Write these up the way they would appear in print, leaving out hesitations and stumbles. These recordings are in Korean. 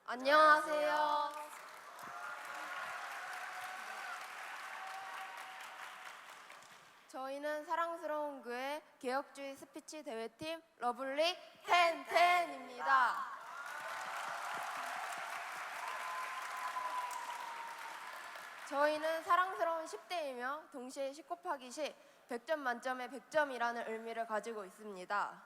안녕하세요. 저희는 사랑스러운 그의 개혁주의 스피치 대회팀 러블리 텐텐입니다. 저희는 사랑스러운 10대이며 동시에 10 곱하기 10, 100점 만점에 100점이라는 의미를 가지고 있습니다.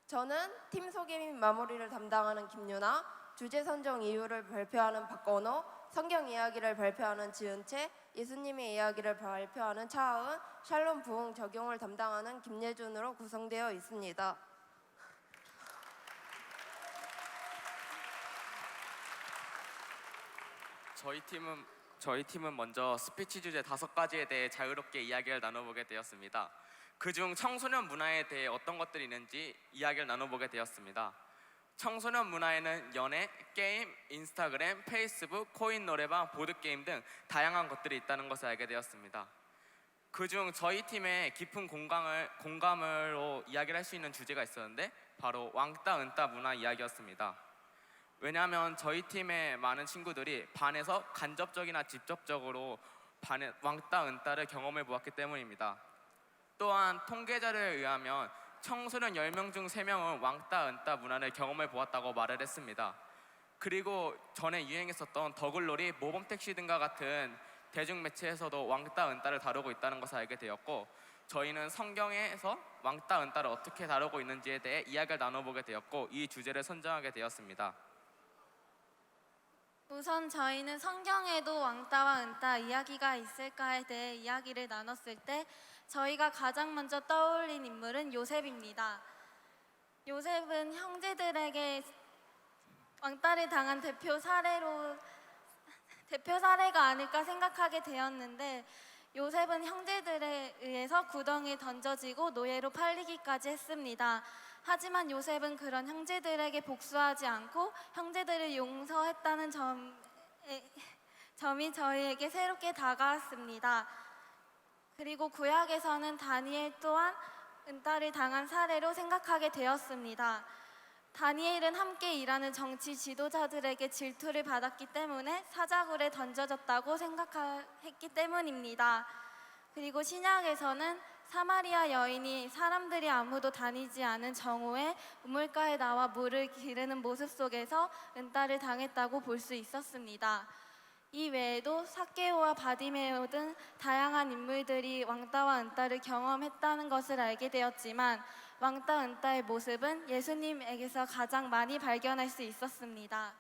저는 팀 소개 및 마무리를 담당하는 김유나, 주제 선정 이유를 발표하는 박건호, 성경 이야기를 발표하는 지은채, 예수님의 이야기를 발표하는 차하은, 샬롬 부흥 적용을 담당하는 김예준으로 구성되어 있습니다. 저희 팀은 먼저 스피치 주제 5가지에 대해 자유롭게 이야기를 나눠보게 되었습니다. 그중 청소년 문화에 대해 어떤 것들이 있는지 이야기를 나눠보게 되었습니다. 청소년 문화에는 연애, 게임, 인스타그램, 페이스북, 코인 노래방, 보드게임 등 다양한 것들이 있다는 것을 알게 되었습니다. 그중 저희 팀의 깊은 공감으로 이야기를 할 수 있는 주제가 있었는데 바로 왕따 은따 문화 이야기였습니다. 왜냐하면 저희 팀의 많은 친구들이 반에서 간접적이나 직접적으로 왕따 은따를 경험해 보았기 때문입니다. 또한 통계자료에 의하면 청소년 10명 중 3명은 왕따 은따 문화를 경험해 보았다고 말을 했습니다. 그리고 전에 유행했었던 더글로리, 모범택시 등과 같은 대중매체에서도 왕따 은따를 다루고 있다는 것을 알게 되었고, 저희는 성경에서 왕따 은따를 어떻게 다루고 있는지에 대해 이야기를 나눠보게 되었고, 이 주제를 선정하게 되었습니다. 우선 저희는 성경에도 왕따와 은따 이야기가 있을까에 대해 이야기를 나눴을 때 저희가 가장 먼저 떠올린 인물은 요셉입니다. 요셉은 형제들에게 왕따를 당한 대표 사례가 아닐까 생각하게 되었는데, 요셉은 형제들에 의해서 구덩이에 던져지고 노예로 팔리기까지 했습니다. 하지만 요셉은 그런 형제들에게 복수하지 않고 형제들을 용서했다는 점이 저희에게 새롭게 다가왔습니다. 그리고 구약에서는 다니엘 또한 은따를 당한 사례로 생각하게 되었습니다. 다니엘은 함께 일하는 정치 지도자들에게 질투를 받았기 때문에 사자굴에 던져졌다고 생각했기 때문입니다. 그리고 신약에서는 사마리아 여인이 사람들이 아무도 다니지 않은 정오에 우물가에 나와 물을 기르는 모습 속에서 은따를 당했다고 볼 수 있었습니다. 이 외에도 삭개오와 바디메오 등 다양한 인물들이 왕따와 은따를 경험했다는 것을 알게 되었지만, 왕따 은따의 모습은 예수님에게서 가장 많이 발견할 수 있었습니다.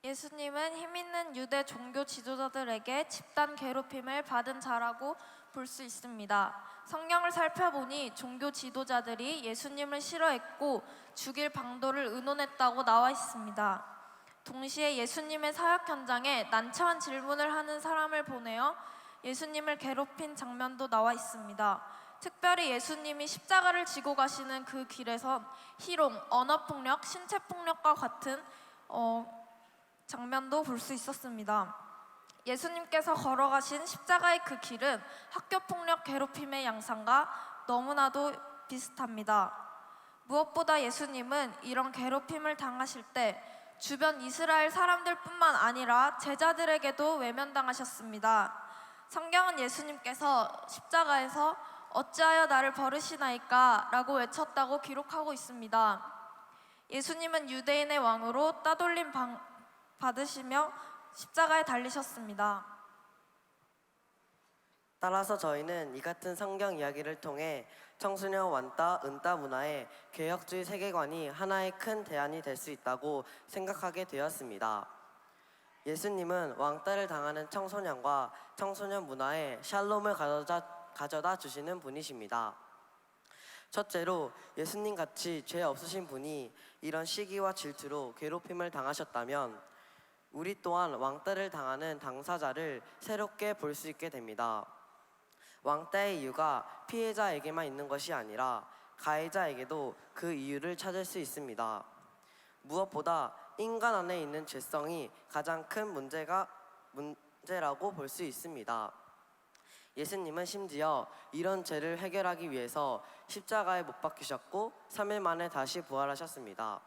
예수님은 힘있는 유대 종교 지도자들에게 집단 괴롭힘을 받은 자라고 볼 수 있습니다. 성경을 살펴보니 종교 지도자들이 예수님을 싫어했고 죽일 방도를 의논했다고 나와 있습니다. 동시에 예수님의 사역 현장에 난처한 질문을 하는 사람을 보내어 예수님을 괴롭힌 장면도 나와 있습니다. 특별히 예수님이 십자가를 지고 가시는 그 길에선 희롱, 언어폭력, 신체폭력과 같은 장면도 볼 수 있었습니다. 예수님께서 걸어가신 십자가의 그 길은 학교폭력 괴롭힘의 양상과 너무나도 비슷합니다. 무엇보다 예수님은 이런 괴롭힘을 당하실 때 주변 이스라엘 사람들뿐만 아니라 제자들에게도 외면당하셨습니다. 성경은 예수님께서 십자가에서 어찌하여 나를 버리시나이까 라고 외쳤다고 기록하고 있습니다. 예수님은 유대인의 왕으로 따돌림 받으시며 십자가에 달리셨습니다. 따라서 저희는 이 같은 성경 이야기를 통해 청소년 왕따, 은따 문화의 개혁주의 세계관이 하나의 큰 대안이 될 수 있다고 생각하게 되었습니다. 예수님은 왕따를 당하는 청소년과 청소년 문화에 샬롬을 가져다 주시는 분이십니다. 첫째로 예수님 같이 죄 없으신 분이 이런 시기와 질투로 괴롭힘을 당하셨다면 우리 또한 왕따를 당하는 당사자를 새롭게 볼 수 있게 됩니다. 왕따의 이유가 피해자에게만 있는 것이 아니라 가해자에게도 그 이유를 찾을 수 있습니다. 무엇보다 인간 안에 있는 죄성이 가장 큰 문제라고 볼 수 있습니다. 예수님은 심지어 이런 죄를 해결하기 위해서 십자가에 못 박히셨고 3일 만에 다시 부활하셨습니다.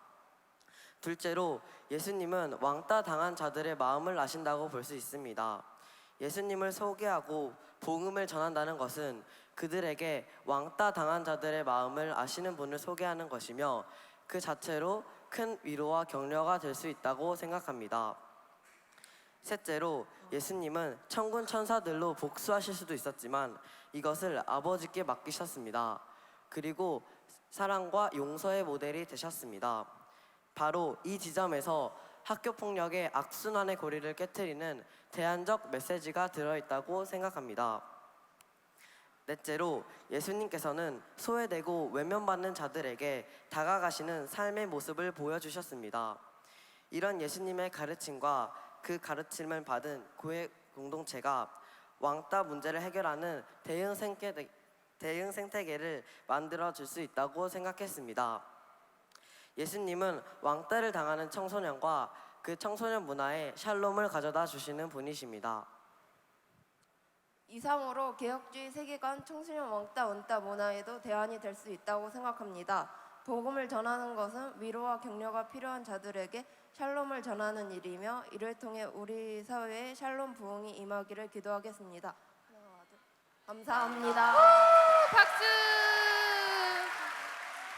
둘째로 예수님은 왕따 당한 자들의 마음을 아신다고 볼 수 있습니다. 예수님을 소개하고 복음을 전한다는 것은 그들에게 왕따 당한 자들의 마음을 아시는 분을 소개하는 것이며 그 자체로 큰 위로와 격려가 될 수 있다고 생각합니다. 셋째로 예수님은 천군 천사들로 복수하실 수도 있었지만 이것을 아버지께 맡기셨습니다. 그리고 사랑과 용서의 모델이 되셨습니다. 바로 이 지점에서 학교 폭력의 악순환의 고리를 깨트리는 대안적 메시지가 들어있다고 생각합니다. 넷째로 예수님께서는 소외되고 외면받는 자들에게 다가가시는 삶의 모습을 보여주셨습니다. 이런 예수님의 가르침과 그 가르침을 받은 교회 공동체가 왕따 문제를 해결하는 대응 생태계를 만들어 줄 수 있다고 생각했습니다. 예수님은 왕따를 당하는 청소년과 그 청소년 문화에 샬롬을 가져다 주시는 분이십니다. 이상으로 개혁주의 세계관 청소년 왕따 은따 문화에도 대안이 될 수 있다고 생각합니다. 복음을 전하는 것은 위로와 격려가 필요한 자들에게 샬롬을 전하는 일이며 이를 통해 우리 사회에 샬롬 부흥이 임하기를 기도하겠습니다. 감사합니다. 박수!